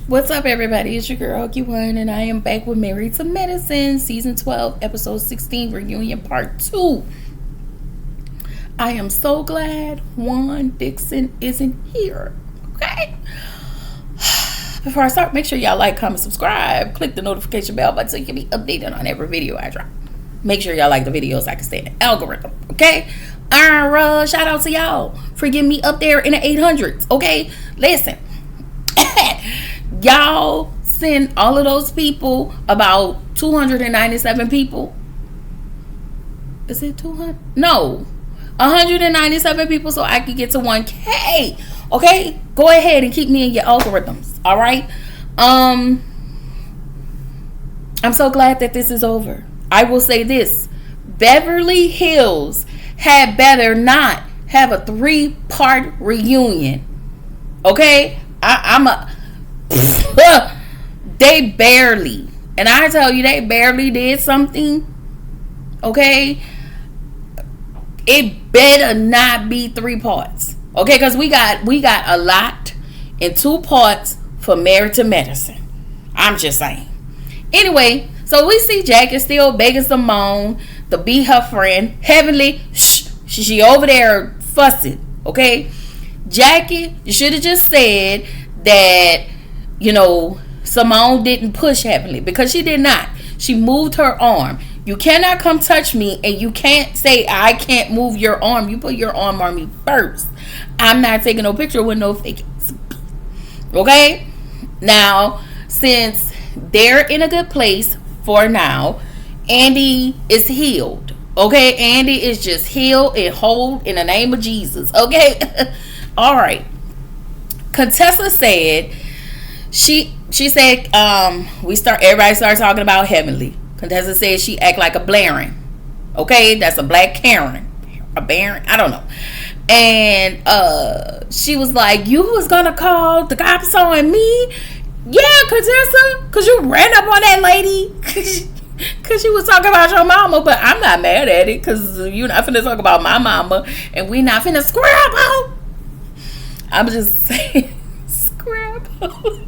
What's up, everybody? It's your girl Q1, and I am back with Married to Medicine, Season 12, Episode 16, Reunion Part 2. I am so glad Juan Dixon isn't here, okay? Before I start, make sure y'all like, comment, subscribe. Click the notification bell button so you can be updated on every video I drop. Make sure y'all like the videos so I can stay in the algorithm, okay? Shout out to y'all for getting me up there in the 800s, okay? Listen. Y'all send all of those people, about 297 people. Is it 200? No. 197 people so I can get to 1K. Okay? Go ahead and keep me in your algorithms. Alright? I'm so glad that this is over. I will say this. Beverly Hills had better not have a 3-part reunion. Okay? They barely, and I tell you, they barely did something. Okay, it better not be 3 parts. Okay, because we got a lot in 2 parts for Married to Medicine. I'm just saying. Anyway, so we see Jack is still begging Simone to be her friend. Heavenly, she over there fussing. Okay, Jackie, you should have just said that, Simone didn't push Heavenly, because she did not. She moved her arm. You cannot come touch me, and you can't say I can't move your arm. You put your arm on me first. I'm not taking no picture with no fake. Okay? Now, since they're in a good place for now, Andy is healed. Okay? Andy is just healed and whole in the name of Jesus. Okay? All right. Contessa said, she said, everybody started talking about Heavenly. Contessa said she act like a Blaren. Okay, that's a black Karen. A Baron, I don't know. And she was like, you was gonna call the cops on me? Yeah, Contessa, because you ran up on that lady. Because she was talking about your mama, but I'm not mad at it, because you're not finna talk about my mama, and we not finna scrabble. I'm just saying, scrabble.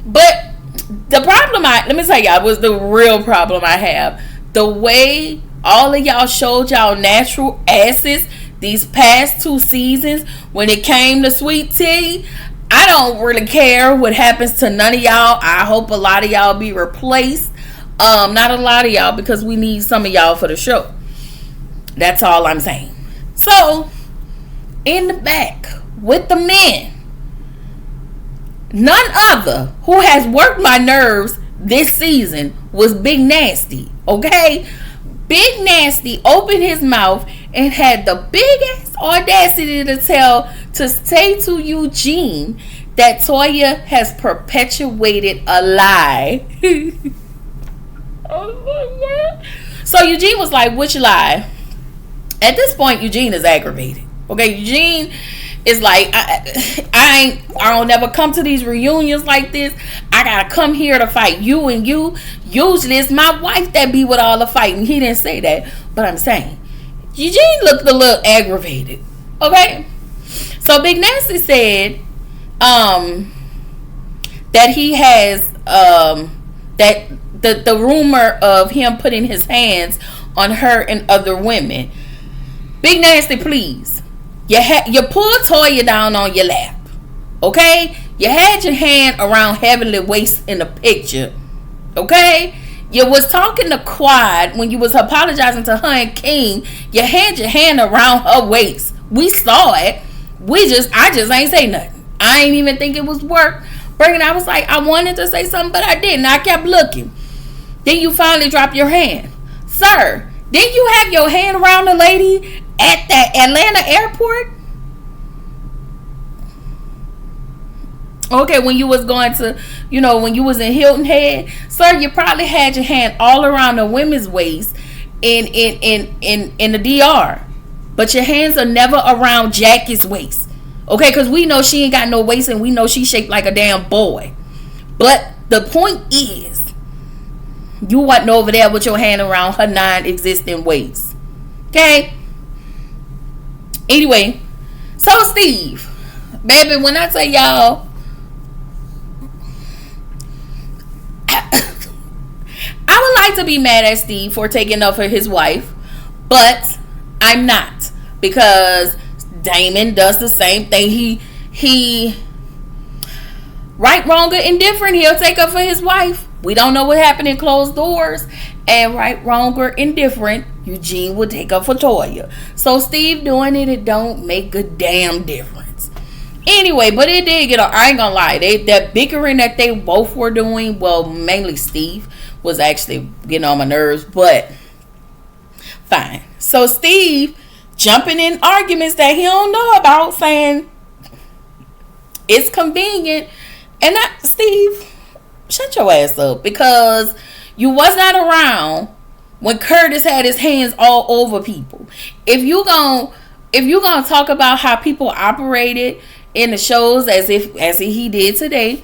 But the problem let me tell y'all, was the real problem I have. The way all of y'all showed y'all natural asses these past 2 seasons when it came to Sweet Tea. I don't really care what happens to none of y'all. I hope a lot of y'all be replaced. Not a lot of y'all, because we need some of y'all for the show. That's all I'm saying. So, in the back with the men, none other who has worked my nerves this season was Big Nasty. Okay? Big Nasty opened his mouth and had the big ass audacity to say to Eugene that Toya has perpetuated a lie. Oh my God. So Eugene was like, which lie? At this point, Eugene is aggravated. Okay, Eugene is like, I don't never come to these reunions like this. I gotta come here to fight you and you. Usually it's my wife that be with all the fighting. He didn't say that, but I'm saying Eugene looked a little aggravated. Okay, so Big Nasty said that he has that the rumor of him putting his hands on her and other women. Big Nasty, please. You pulled Toya down on your lap. Okay? You had your hand around Heavenly waist in the picture. Okay? You was talking to Quad when you was apologizing to her and King. You had your hand around her waist. We saw it. I just ain't say nothing. I ain't even think it was worth bringing. I was like, I wanted to say something, but I didn't. I kept looking. Then you finally dropped your hand. Sir, didn't you have your hand around the lady at that Atlanta airport? Okay, when you was going to, when you was in Hilton Head, sir, you probably had your hand all around the women's waist in the DR. But your hands are never around Jackie's waist. Okay, because we know she ain't got no waist, and we know she shaped like a damn boy. But the point is, you wasn't over there with your hand around her non-existent waist. Okay? Anyway, so Steve, Baby, when I tell y'all, I would like to be mad at Steve for taking up for his wife, but I'm not, because Damon does the same thing. He right, wrong, or indifferent, he'll take up for his wife. We don't know what happened in closed doors. And right, wrong, or indifferent, Eugene would take up for Toya. So Steve doing it, it don't make a damn difference. Anyway, but it did get on. I ain't gonna lie. That bickering that they both were doing, well, mainly Steve, was actually getting on my nerves. But fine. So Steve jumping in arguments that he don't know about, saying it's convenient. And that, Steve, shut your ass up, because you was not around when Curtis had his hands all over people. If you gonna talk about how people operated in the shows as he did today,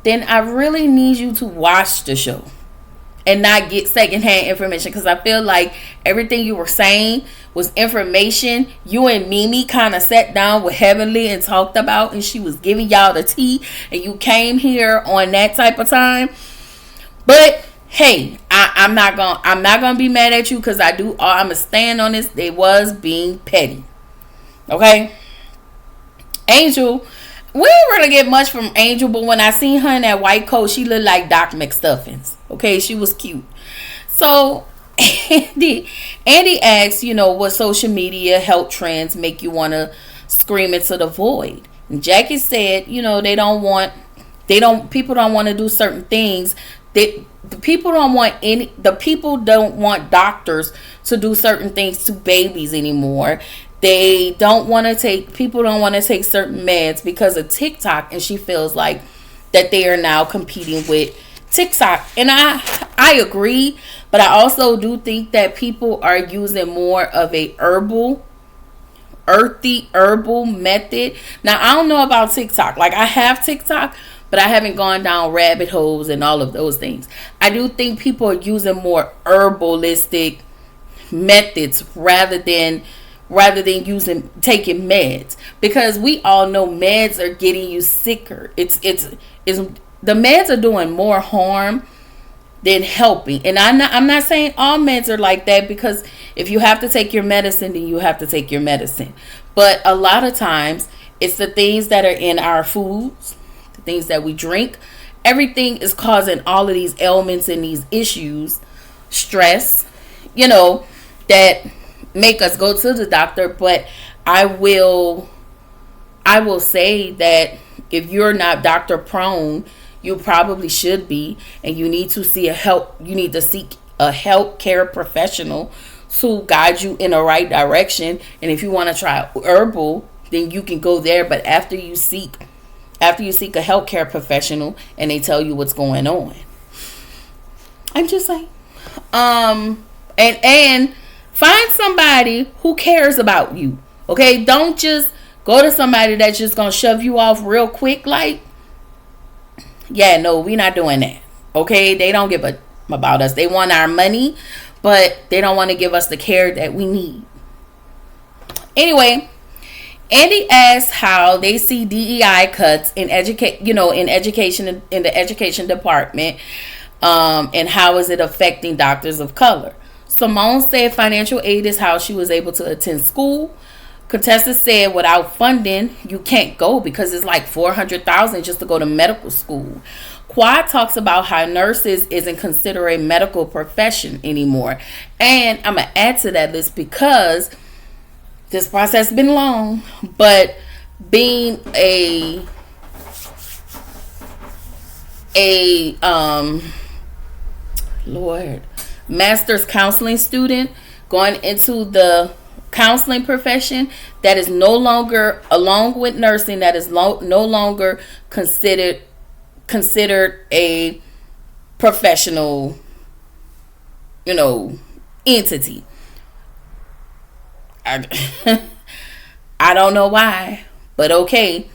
then I really need you to watch the show and not get secondhand information, because I feel like everything you were saying was information you and Mimi kind of sat down with Heavenly and talked about, and she was giving y'all the tea, and you came here on that type of time. But hey, I'm not gonna be mad at you, because I'm gonna stand on this. They was being petty. Okay, Angel, we didn't really get much from Angel, but when I seen her in that white coat, she looked like Doc McStuffins. Okay, she was cute. So Andy asked, what social media health trends make you want to scream into the void? And Jackie said, people don't want to do certain things. The people don't want doctors to do certain things to babies anymore. People don't want to take certain meds because of TikTok, and she feels like that they are now competing with TikTok. And I agree, but I also do think that people are using more of a earthy herbal method. Now, I don't know about TikTok. Like, I have TikTok, but I haven't gone down rabbit holes and all of those things. I do think people are using more herbalistic methods rather than taking meds, because we all know meds are getting you sicker. It's the meds are doing more harm than helping. And I'm not saying all meds are like that, because if you have to take your medicine, then you have to take your medicine. But a lot of times it's the things that are in our foods, the things that we drink. Everything is causing all of these ailments and these issues, stress, that make us go to the doctor. But I will say that if you're not doctor prone, you probably should be, and you need to seek a health care professional to guide you in the right direction. And if you want to try herbal, then you can go there, but after you seek a health care professional and they tell you what's going on. I'm just saying, and find somebody who cares about you. Okay, don't just go to somebody that's just gonna shove you off real quick. Like, yeah, no, we're not doing that. Okay, they don't give a about us. They want our money, but they don't want to give us the care that we need. Anyway, Andy asked how they see DEI cuts in education in the education department, and how is it affecting doctors of color. Simone said financial aid is how she was able to attend school. Contessa said without funding, you can't go, because it's like $400,000 just to go to medical school. Quad talks about how nurses isn't considered a medical profession anymore. And I'm going to add to that list, because this process has been long, but being a master's counseling student, going into the counseling profession, that is no longer, along with nursing, that is no longer considered a professional, entity. I don't know why, but okay.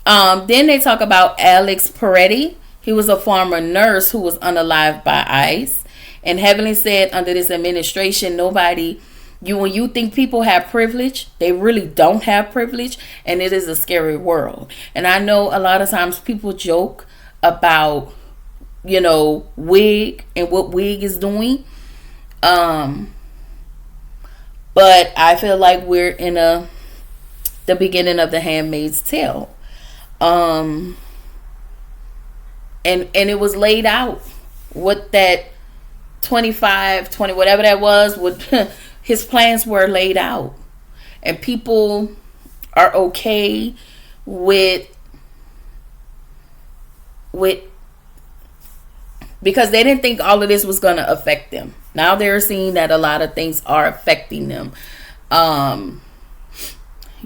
Then they talk about Alex Peretti. He was a former nurse who was unalived by ICE. And Heavenly said under this administration, nobody When you think people have privilege, they really don't have privilege, and it is a scary world. And I know a lot of times people joke about, wig and what wig is doing. But I feel like we're in the beginning of the Handmaid's Tale. And it was laid out what that 25, 20, whatever that was, what his plans were laid out. And people are okay with because they didn't think all of this was going to affect them. Now they're seeing that a lot of things are affecting them.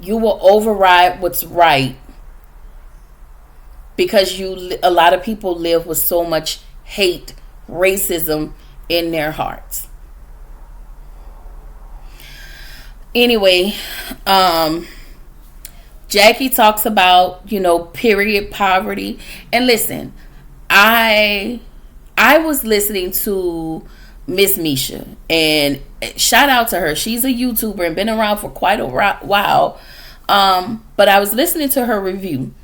You will override what's right because a lot of people live with so much hate, racism in their hearts. Anyway, Jackie talks about, period poverty. And listen, I was listening to Miss Misha, and shout out to her. She's a YouTuber and been around for quite a while. But I was listening to her review,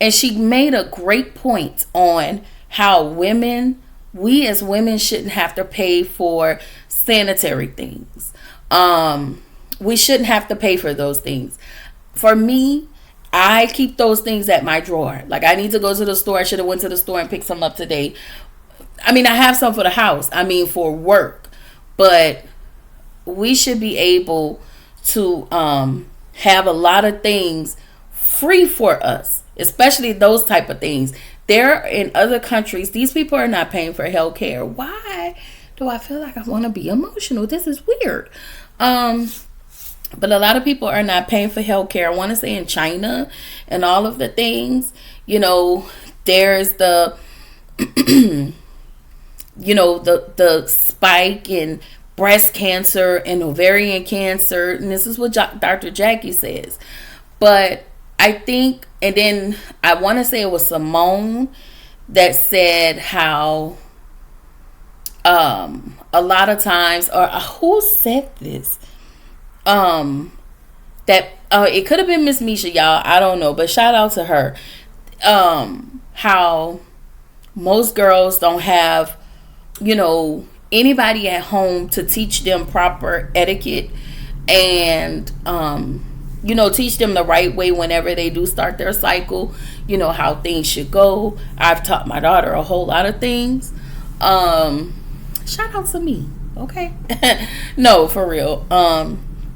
and she made a great point on how we as women shouldn't have to pay for sanitary things. We shouldn't have to pay for those things. For me, I keep those things at my drawer. Like, I need to go to the store. I should have went to the store and picked some up today. I mean, I have some for the house. I mean, for work. But we should be able to have a lot of things free for us, especially those type of things. There in other countries, these people are not paying for health care. Why do I feel like I want to be emotional? This is weird. But a lot of people are not paying for health care. I want to say in China and all of the things, there's the the spike in breast cancer and ovarian cancer, and this is what Dr. Jackie says. But I think, and then I want to say it was Simone that said how a lot of times, or who said this, that it could have been Miss Misha, y'all, I don't know, but shout out to her. How most girls don't have anybody at home to teach them proper etiquette and teach them the right way whenever they do start their cycle, how things should go. I've taught my daughter a whole lot of things. Shout out to me, okay? No, for real.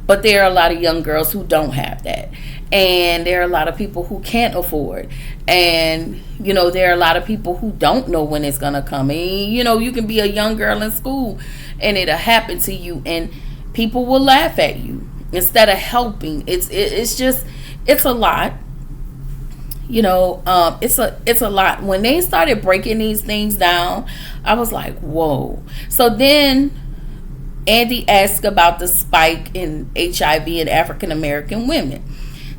But there are a lot of young girls who don't have that, and there are a lot of people who can't afford, and there are a lot of people who don't know when it's gonna come. And you can be a young girl in school and it'll happen to you, and people will laugh at you instead of helping. It's a lot. It's a lot. When they started breaking these things down, I was like, whoa. So then Andy asked about the spike in HIV in African American women.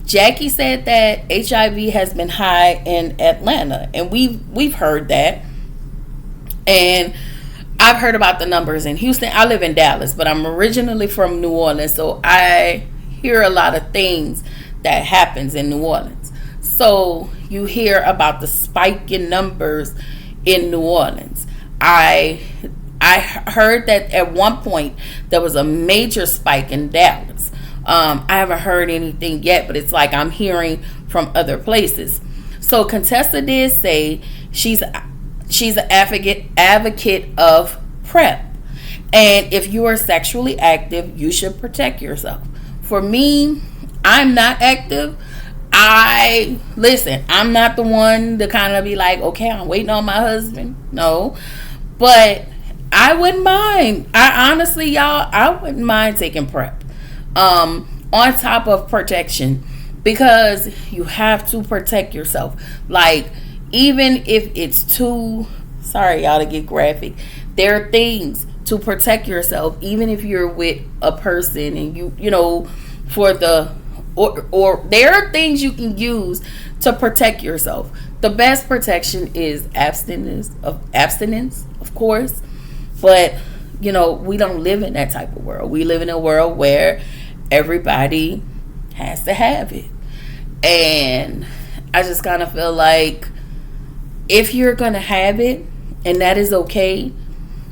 Jackie said that HIV has been high in Atlanta, and we've heard that, and I've heard about the numbers in Houston. I live in Dallas, but I'm originally from New Orleans, so I hear a lot of things that happens in New Orleans. So you hear about the spike in numbers in New Orleans. I heard that at one point there was a major spike in Dallas. I haven't heard anything yet, but it's like I'm hearing from other places. So Contessa did say she's an advocate of PrEP. And if you are sexually active, you should protect yourself. For me, I'm not active. I'm not the one to kind of be like, okay, I'm waiting on my husband. No. But I wouldn't mind. I wouldn't mind taking PrEP. On top of protection, because you have to protect yourself. Like, even if it's sorry y'all to get graphic, there are things to protect yourself, even if you're with a person and or there are things you can use to protect yourself. The best protection is abstinence, of course, but we don't live in that type of world. We live in a world where everybody has to have it. And I just kind of feel like if you're going to have it, and that is okay,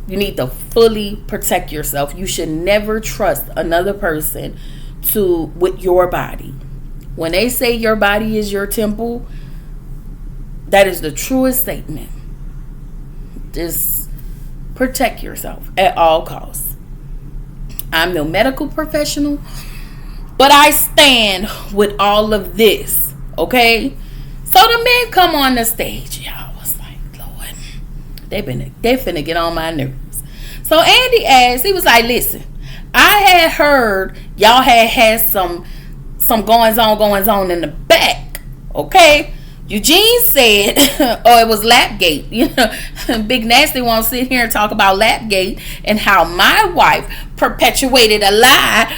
you need to fully protect yourself. You should never trust another person with your body. When they say your body is your temple, that is the truest statement. Just protect yourself at all costs. I'm no medical professional, but I stand with all of this, okay? So the men come on the stage. Y'all was like, Lord, they finna get on my nerves. So Andy asked, he was like, listen, I had heard y'all had some goings on in the back, okay? Eugene said, oh, it was Lapgate. Big Nasty won't sit here and talk about Lapgate and how my wife perpetuated a lie.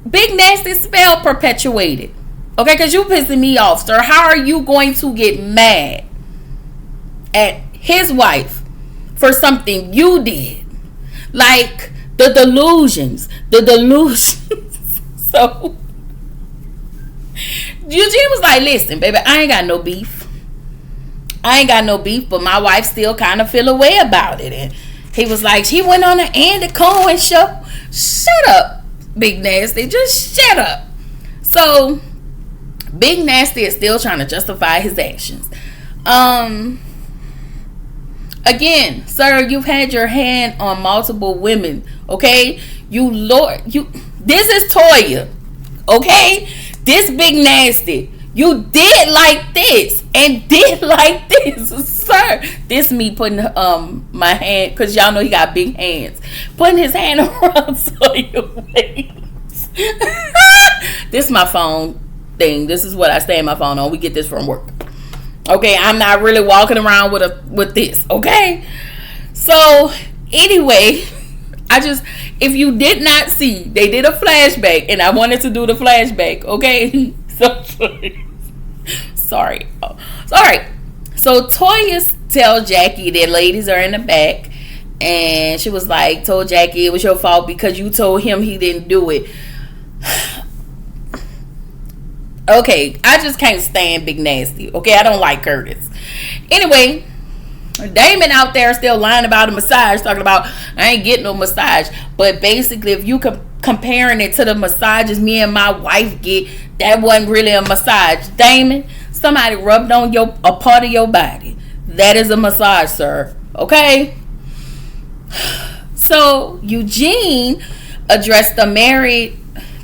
Big Nasty spelled perpetuated. Okay, because you pissing me off, sir. How are you going to get mad at his wife for something you did? Like the delusions. So Eugene was like, listen, baby, I ain't got no beef, but my wife still kind of feel a way about it. And he was like, she went on the Andy Cohen show. Shut up, Big Nasty. Just shut up. So Big Nasty is still trying to justify his actions. Again, sir, you've had your hand on multiple women, okay? This is Toya, okay? This Big Nasty, you did like this and did like this, sir. This me putting my hand, because y'all know he got big hands, putting his hand around Toya's waist. This my phone thing. This is what I stay in my phone on. We get this from work. Okay, I'm not really walking around with this, okay? So, anyway, if you did not see, they did a flashback, and I wanted to do the flashback, okay? So, sorry. Oh, all right. So, Toya tell Jackie that ladies are in the back, and she was like, told Jackie it was your fault because you told him he didn't do it. Okay, I just can't stand Big Nasty. Okay, I don't like Curtis. Anyway, Damon out there still lying about a massage, talking about I ain't getting no massage. But basically, if you comparing it to the massages me and my wife get, that wasn't really a massage. Damon, somebody rubbed on a part of your body. That is a massage, sir. Okay? So Eugene addressed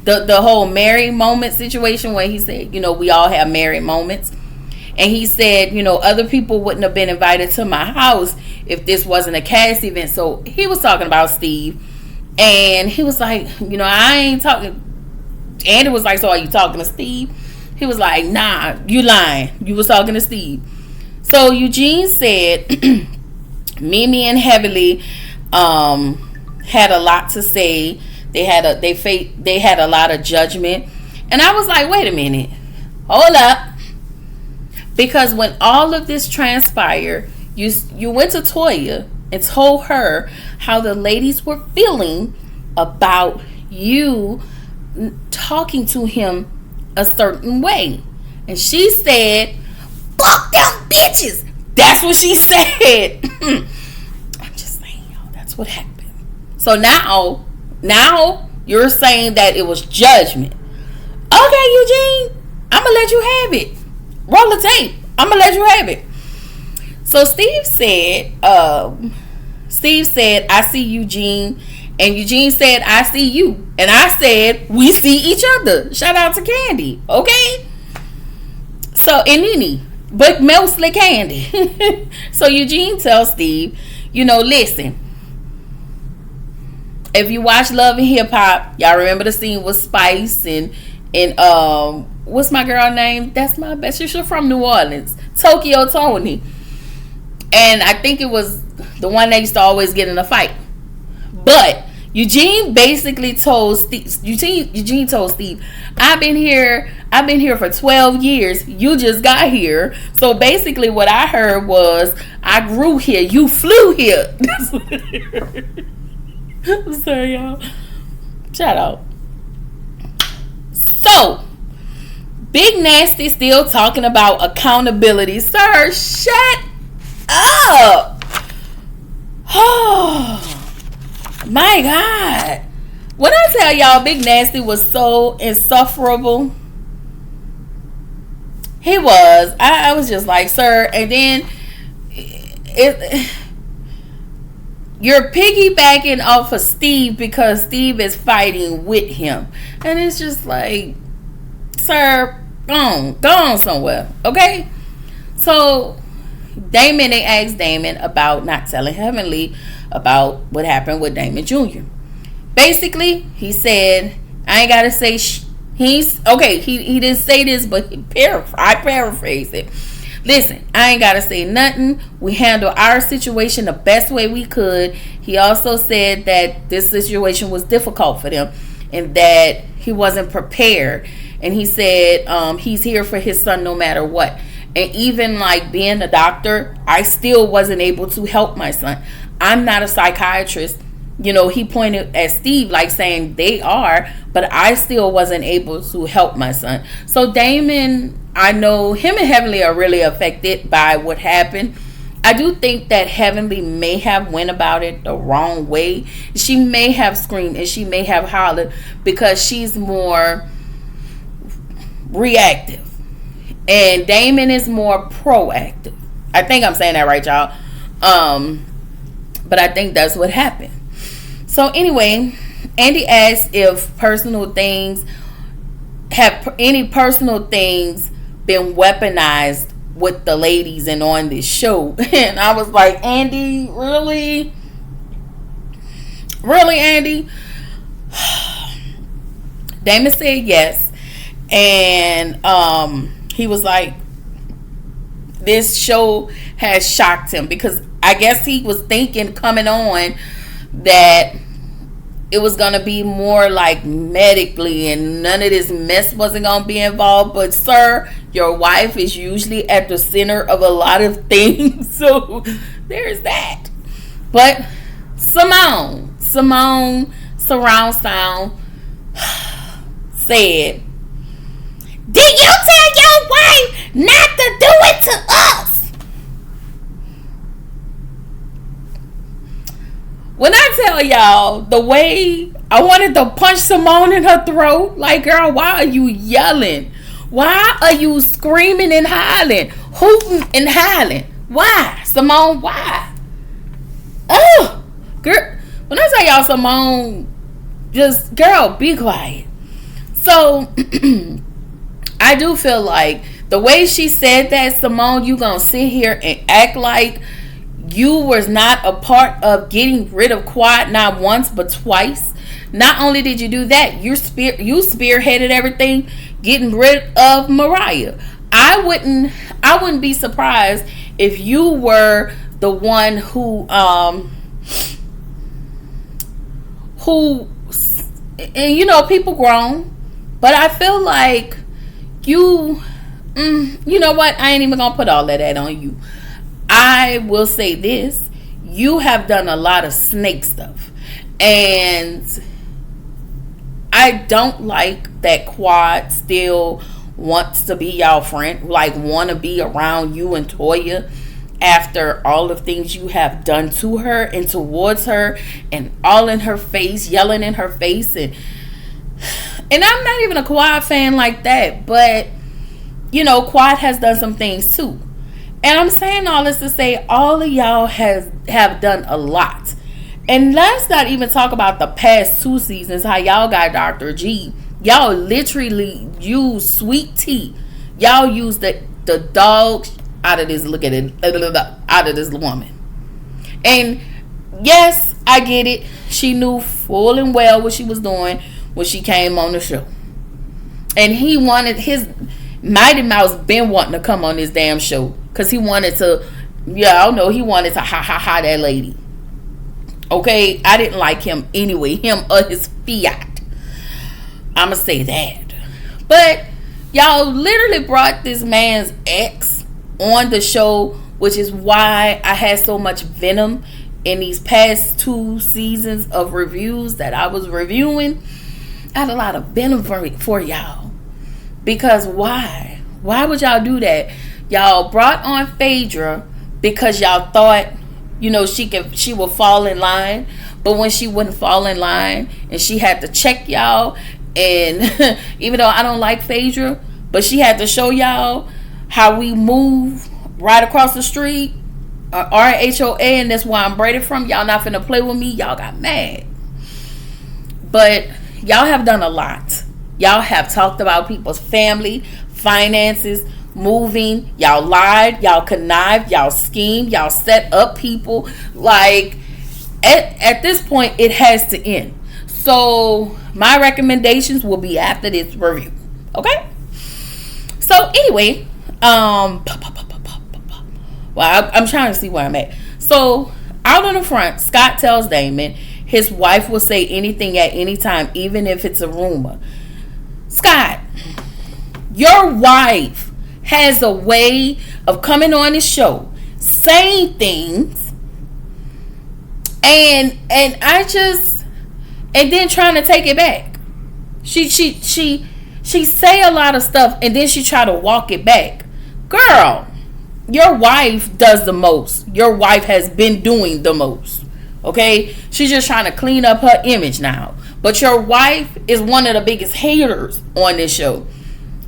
the whole married moment situation where he said, we all have married moments. And he said, other people wouldn't have been invited to my house if this wasn't a cast event. So he was talking about Steve. And he was like, I ain't talking. Andy was like, so are you talking to Steve? He was like, nah, you lying. You was talking to Steve. So Eugene said, Mimi and Heavenly had a lot to say. They had a lot of judgment. And I was like, wait a minute. Hold up. Because when all of this transpired, you went to Toya and told her how the ladies were feeling about you talking to him a certain way. And she said, fuck them bitches. That's what she said. I'm just saying, that's what happened. So now you're saying that it was judgment. Okay, Eugene, I'm gonna let you have it. Roll the tape. I'm gonna let you have it. So Steve said, I see Eugene, and Eugene said, I see you, and I said, we see each other. Shout out to Candy, okay? So and Nene, but mostly Candy. So Eugene tells Steve, listen. If you watch Love and Hip Hop, y'all remember the scene with Spice and what's my girl name? That's my best. She's from New Orleans, Tokyo Tony. And I think it was the one that used to always get in a fight. But Eugene basically told Steve. Eugene told Steve, I've been here for 12 years. You just got here. So basically, what I heard was, I grew here. You flew here. I'm sorry, y'all. Shout out. So, Big Nasty still talking about accountability. Sir, shut up. Oh, my God. When I tell y'all Big Nasty was so insufferable, he was. I was just like, sir. And then you're piggybacking off of Steve because Steve is fighting with him. And it's just like, sir, go on somewhere. Okay? So Damon, they asked Damon about not telling Heavenly about what happened with Damon Jr. Basically, he said, I ain't gotta say he's okay. He didn't say this, but I paraphrased it. Listen, I ain't gotta say nothing. We handled our situation the best way we could. He also said that this situation was difficult for them and that he wasn't prepared. And he said he's here for his son no matter what. And even like being a doctor, I still wasn't able to help my son. I'm not a psychiatrist. You know, he pointed at Steve like saying they are, but I still wasn't able to help my son. So Damon, I know him and Heavenly are really affected by what happened. I do think that Heavenly may have went about it the wrong way. She may have screamed and she may have hollered because she's more reactive. And Damon is more proactive. I think I'm saying that right, y'all. But I think that's what happened. So anyway, Andy asked if any personal things been weaponized with the ladies and on this show. And I was like, Andy, really? Really, Andy? Damon said yes. And he was like, this show has shocked him because I guess he was thinking coming on that it was going to be more like medically and none of this mess wasn't going to be involved. But sir, your wife is usually at the center of a lot of things. So there's that. But Simone Surround Sound said, did you tell your wife not to do it to us? When I tell y'all the way I wanted to punch Simone in her throat, like, girl, why are you yelling? Why are you screaming and hollering, hooting and hollering? Why, Simone? Why? Oh, girl. When I tell y'all, Simone, just, girl, be quiet. So I do feel like the way she said that, Simone, you gonna sit here and act like you was not a part of getting rid of Quad not once but twice. Not only did you do that, you spearheaded everything, getting rid of Mariah. I wouldn't be surprised if you were the one who and you know, people grown, but I feel like you know what? I ain't even gonna put all of that on you. I will say this. You have done a lot of snake stuff. And I don't like that Quad still wants to be y'all friend. Like, want to be around you and Toya after all the things you have done to her and towards her. And all in her face, yelling in her face. And I'm not even a Quad fan like that. But, you know, Quad has done some things too. And I'm saying all this to say all of y'all have done a lot. And let's not even talk about the past 2 seasons, how y'all got Dr. G. Y'all literally use sweet tea. Y'all use the dog out of this, look at it, out of this woman. And yes, I get it. She knew full and well what she was doing when she came on the show. And he wanted his Mighty Mouse been wanting to come on this damn show. Because he wanted to, yeah, I don't know, he wanted to ha that lady. Okay, I didn't like him anyway, him or his fiat. I'ma say that. But y'all literally brought this man's ex on the show, which is why I had so much venom in these past 2 seasons of reviews that I was reviewing, I had a lot of benefit for y'all. Because why? Why would y'all do that? Y'all brought on Phaedra because y'all thought, she would fall in line. But when she wouldn't fall in line and she had to check y'all, and even though I don't like Phaedra, but she had to show y'all how we move right across the street, RHOA, and that's where I'm braided from. Y'all not finna play with me. Y'all got mad. But y'all have done a lot. Y'all have talked about people's family, finances, moving. Y'all lied. Y'all connived. Y'all schemed. Y'all set up people. Like, at this point, it has to end. So, my recommendations will be after this review. Okay? So, anyway, well, I'm trying to see where I'm at. So, out on the front, Scott tells Damon his wife will say anything at any time, even if it's a rumor. Scott, your wife has a way of coming on the show, saying things, and then trying to take it back. She say a lot of stuff, and then she try to walk it back. Girl, your wife does the most. Your wife has been doing the most. Okay? She's just trying to clean up her image now. But your wife is one of the biggest haters on this show.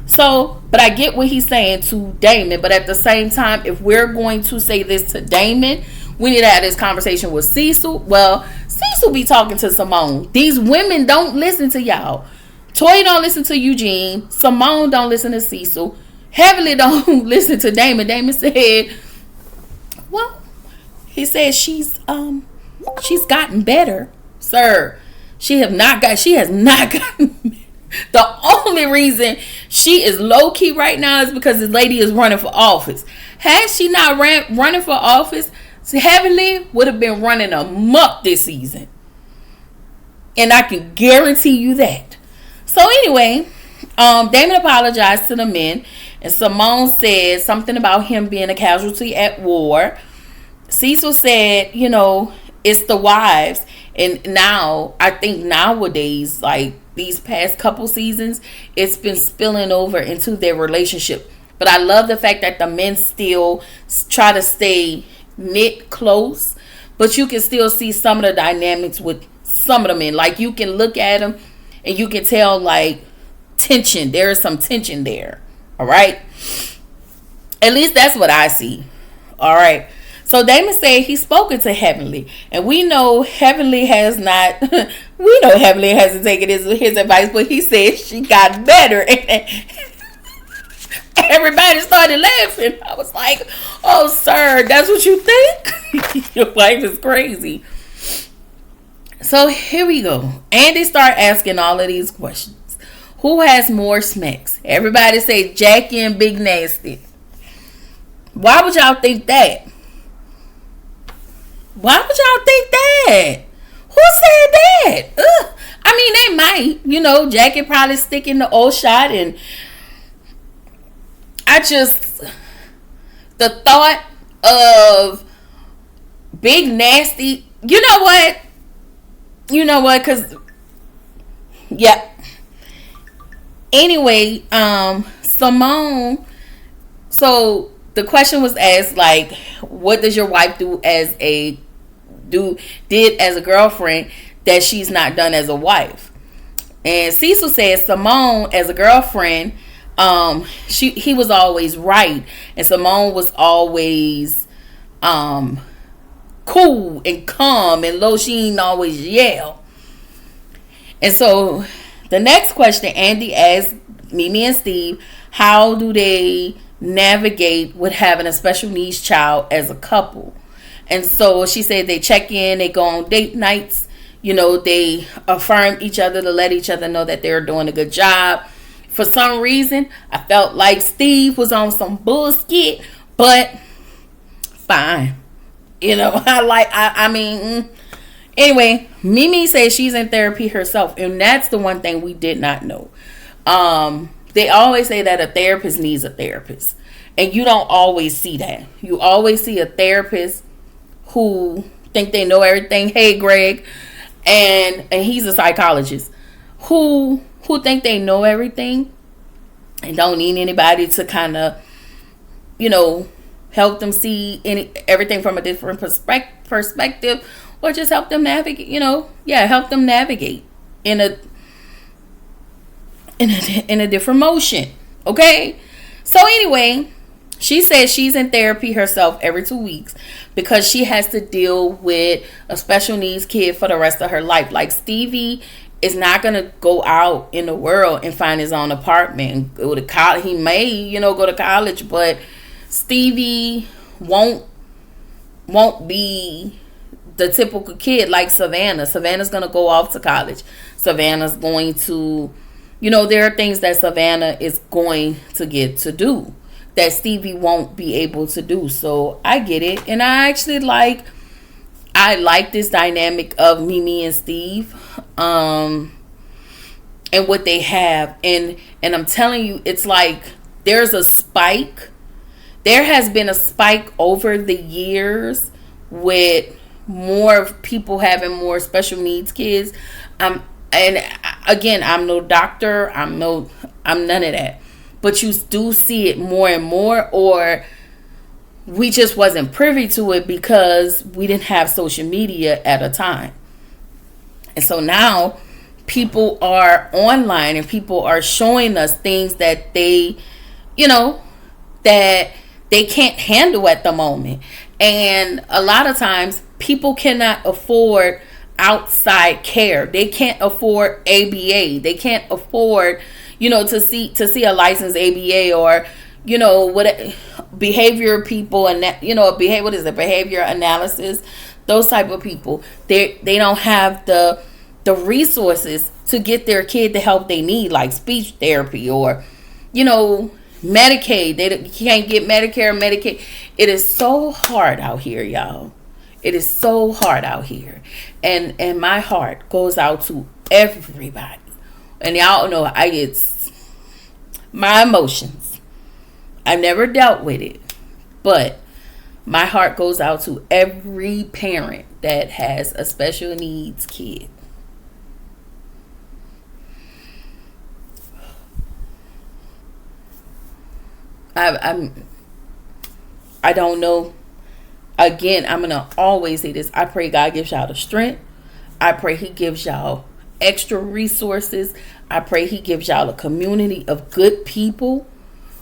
So, but I get what he's saying to Damon. But at the same time, if we're going to say this to Damon, we need to have this conversation with Cecil. Well, Cecil be talking to Simone. These women don't listen to y'all. Toya don't listen to Eugene. Simone don't listen to Cecil. Heavenly don't listen to Damon. Damon said, well, he said she's gotten better, sir. She has not gotten. The only reason she is low key right now is because this lady is running for office. Had she not running for office, Heavenly would have been running amok this season, and I can guarantee you that. So anyway, Damon apologized to the men, and Simone said something about him being a casualty at war. Cecil said, it's the wives. And now, I think nowadays, like these past couple seasons, it's been spilling over into their relationship. But I love the fact that the men still try to stay knit close. But you can still see some of the dynamics with some of the men. Like, you can look at them and you can tell, like, tension. There is some tension there. All right? At least that's what I see. All right? So Damon said he's spoken to Heavenly, and we know Heavenly has not. We know Heavenly hasn't taken his advice, but he said she got better, and everybody started laughing. I was like, "Oh, sir, that's what you think? Your wife is crazy." So here we go. Andy start asking all of these questions. Who has more smacks? Everybody say Jackie and Big Nasty. Why would y'all think that? Why would y'all think that? Who said that? Ugh. I mean, they might. Jackie probably sticking the old shot, and the thought of Big Nasty, you know what? Because, yeah. Anyway, Simone, so the question was asked, like, what does your wife did as a girlfriend that she's not done as a wife? And Cecil said Simone as a girlfriend, he was always right, and Simone was always cool and calm and low. She ain't always yell. And so the next question Andy asked Mimi and Steve, how do they navigate with having a special needs child as a couple? And so she said they check in, they go on date nights, they affirm each other to let each other know that they're doing a good job. For some reason, I felt like Steve was on some bullshit, but fine. Anyway, Mimi says she's in therapy herself, and that's the one thing we did not know. They always say that a therapist needs a therapist, and you don't always see that. You always see a therapist who think they know everything. Hey, Greg, and he's a psychologist who think they know everything and don't need anybody to kind of, help them see everything from a different perspective, or just help them navigate. Help them navigate in a different motion. Okay, so anyway. She says she's in therapy herself every 2 weeks because she has to deal with a special needs kid for the rest of her life. Like, Stevie is not going to go out in the world and find his own apartment and go to college. He may, go to college, but Stevie won't be the typical kid like Savannah. Savannah's going to go off to college. Savannah's going to, there are things that Savannah is going to get to do that Stevie won't be able to do. So I get it. And I actually like this dynamic of Mimi and Steve. And what they have. And I'm telling you, it's like there's a spike. There has been a spike over the years with more people having more special needs kids. And again, I'm no doctor. I'm none of that. But you do see it more and more, or we just wasn't privy to it because we didn't have social media at a time. And so now people are online and people are showing us things that they, that they can't handle at the moment. And a lot of times people cannot afford outside care. They can't afford ABA. They can't afford to see a licensed ABA, or what behavior people, and behavior analysis, those type of people. They don't have the resources to get their kid the help they need, like speech therapy or Medicaid. They can't get Medicare or Medicaid. It is so hard out here, y'all. It is so hard out here, and my heart goes out to everybody. And y'all know it's my emotions. I've never dealt with it, but my heart goes out to every parent that has a special needs kid. I don't know. Again, I'm gonna always say this. I pray God gives y'all the strength. I pray He gives y'all extra resources. I pray He gives y'all a community of good people.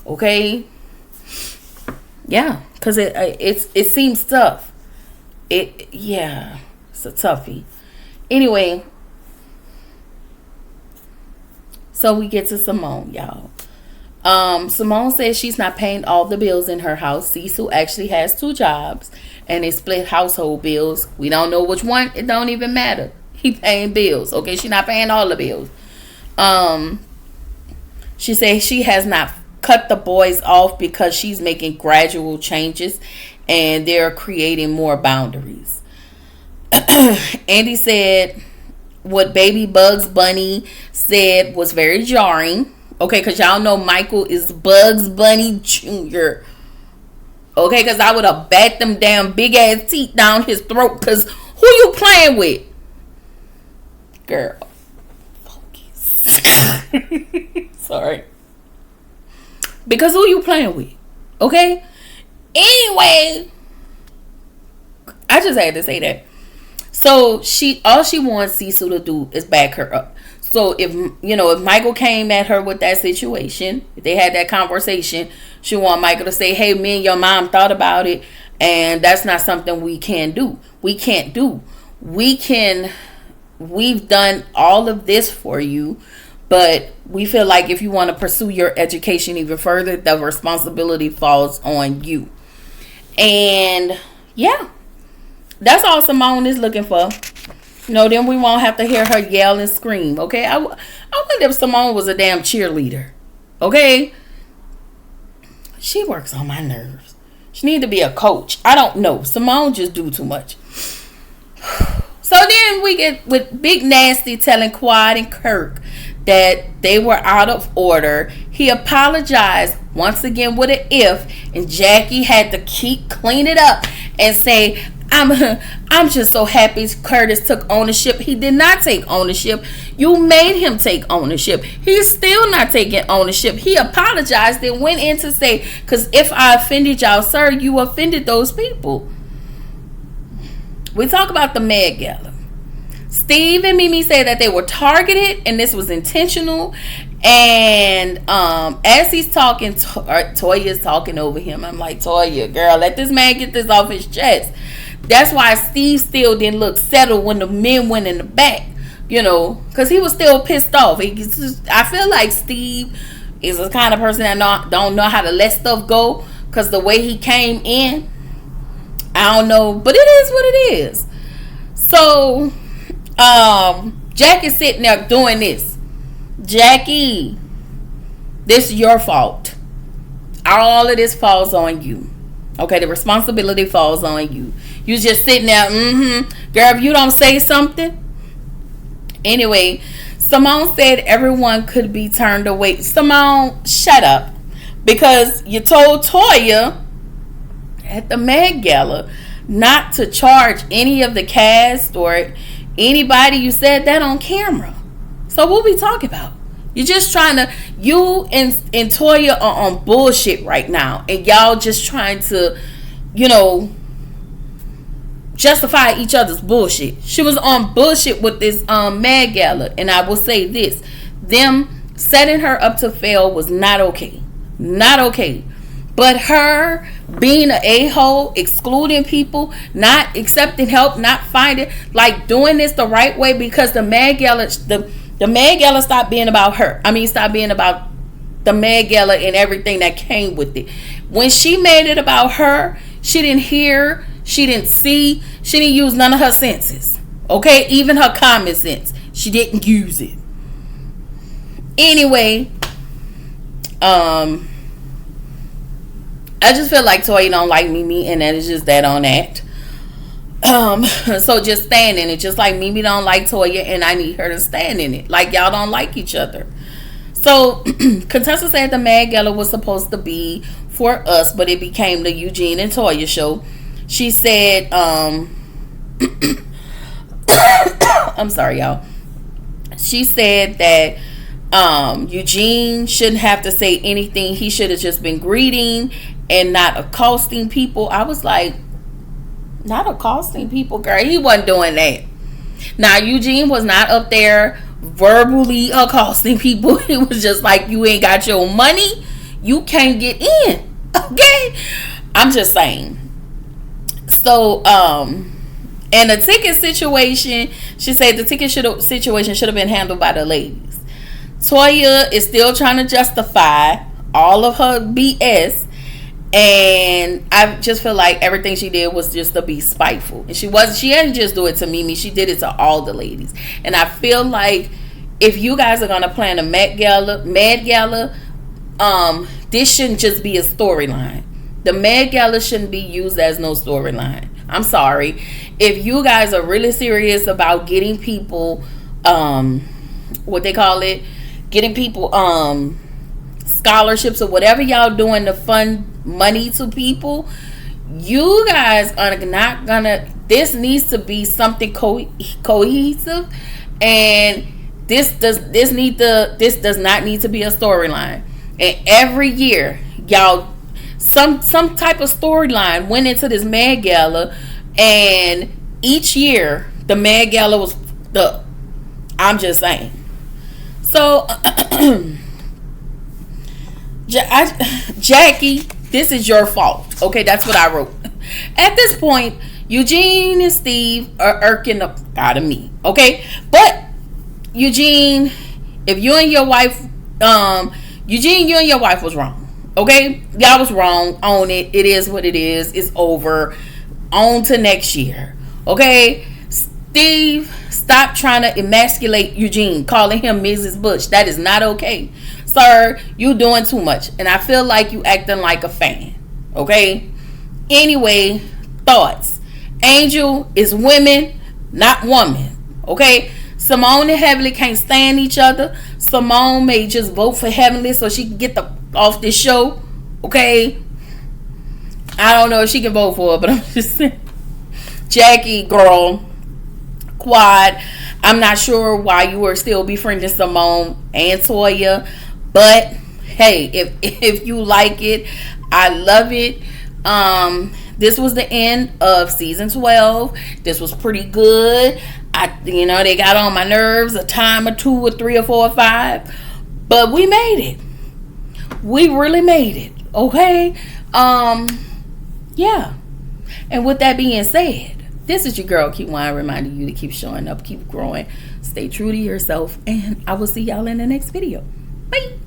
Okay, yeah, because it seems tough. It's a toughie. Anyway, so we get to Simone, y'all. Simone says she's not paying all the bills in her house. Cecil actually has 2 jobs and they split household bills. We don't know which one. It don't even matter. He paying bills. Okay, she's not paying all the bills. She says she has not cut the boys off because she's making gradual changes and they're creating more boundaries. Andy said what baby Bugs Bunny said was very jarring. Okay, because y'all know Michael is Bugs Bunny Jr. Okay, because I would have bat them damn big ass teeth down his throat. Because who you playing with? Girl. Focus. Sorry. Because who you playing with? Okay? Anyway. I just had to say that. So all she wants Cecil to do is back her up. So if Michael came at her with that situation, if they had that conversation, she want Michael to say, hey, me and your mom thought about it, and that's not something we can do. We can't do. We've done all of this for you, but we feel like if you want to pursue your education even further, the responsibility falls on you. And yeah, that's all Simone is looking for. Then we won't have to hear her yell and scream. Okay, I wonder if Simone was a damn cheerleader. Okay, she works on my nerves. She need to be a coach. I don't know. Simone just do too much. So then we get with Big Nasty telling Quad and Kirk that they were out of order. He apologized once again with an if, and Jackie had to keep clean it up and say, I'm I'm just so happy Curtis took ownership. He did not take ownership. You made him take ownership. He's still not taking ownership. He apologized and went in to say, because if I offended y'all, sir, you offended those people. We talk about the Met Gala. Steve and Mimi say that they were targeted and this was intentional. And as he's talking, Toya is talking over him. I'm like, Toya, girl, let this man get this off his chest. That's why Steve still didn't look settled when the men went in the back, because he was still pissed off. I feel like Steve is the kind of person that don't know how to let stuff go, because the way he came in, I don't know, but it is what it is. So Jack is sitting there doing this. Jackie, this is your fault. All of this falls on you. Okay, the responsibility falls on you. You just sitting there, girl, if you don't say something. Anyway, Simone said everyone could be turned away. Simone, shut up. Because you told Toya at the Met Gala not to charge any of the cast or anybody. You said that on camera. So what we talking about? You're just trying to, you and Toya are on bullshit right now. And y'all just trying to, justify each other's bullshit. She was on bullshit with this Met Gala. And I will say this. Them setting her up to fail was not okay. Not okay. But her being an a-hole, excluding people, not accepting help, not finding, like doing this the right way, because the Met Gala, the Met Gala stopped being about her. Stopped being about the Met Gala and everything that came with it. When she made it about her, she didn't hear, she didn't see, she didn't use none of her senses. Okay? Even her common sense. She didn't use it. Anyway, I just feel like Toya don't like Mimi, and that is just that on that. So just stand in it. Just like Mimi don't like Toya, and I need her to stand in it. Like y'all don't like each other. So Contessa said the Met Gala was supposed to be for us, but it became the Eugene and Toya show. She said, I'm sorry, y'all. She said that Eugene shouldn't have to say anything. He should have just been greeting and not accosting people. I was like, not accosting people, girl. He wasn't doing that. Now, Eugene was not up there verbally accosting people. It was just like, you ain't got your money, you can't get in. Okay? I'm just saying. So, and the ticket situation, she said the ticket situation should have been handled by the ladies. Toya is still trying to justify all of her BS. And I just feel like everything she did was just to be spiteful. And she didn't just do it to Mimi. She did it to all the ladies. And I feel like if you guys are going to plan a Met Gala, this shouldn't just be a storyline. The Met Gala shouldn't be used as no storyline. I'm sorry. If you guys are really serious about getting people, what they call it, getting people scholarships or whatever y'all doing to fund money to people, you guys are not gonna, this needs to be something cohesive, and this does not need to be a storyline. And every year y'all some type of storyline went into this Met Gala, and each year the Met Gala was I'm just saying. So Jackie, this is your fault. Okay, that's what I wrote. At this point, Eugene and Steve are irking the out of me. Okay, but Eugene, if you and your wife, Eugene, you and your wife was wrong. Okay, y'all was wrong. Own it. It is what it is. It's over. On to next year. Okay, Steve, stop trying to emasculate Eugene, calling him Mrs. Bush. That is not okay. Sir, you doing too much. And I feel like you acting like a fan. Okay? Anyway, thoughts. Angel is women, not woman. Okay? Simone and Heavenly can't stand each other. Simone may just vote for Heavenly so she can get off this show. Okay? I don't know if she can vote for her, but I'm just saying. Jackie, girl, Quad, I'm not sure why you were still befriending Simone and Toya, but hey, if you like it, I love it. This was the end of season 12. This was pretty good. They got on my nerves a time or two or three or four or five, but we made it. We really made it. Okay. Yeah. And with that being said, this is your girl Kiwan reminding you to keep showing up, keep growing, stay true to yourself, and I will see y'all in the next video. Bye.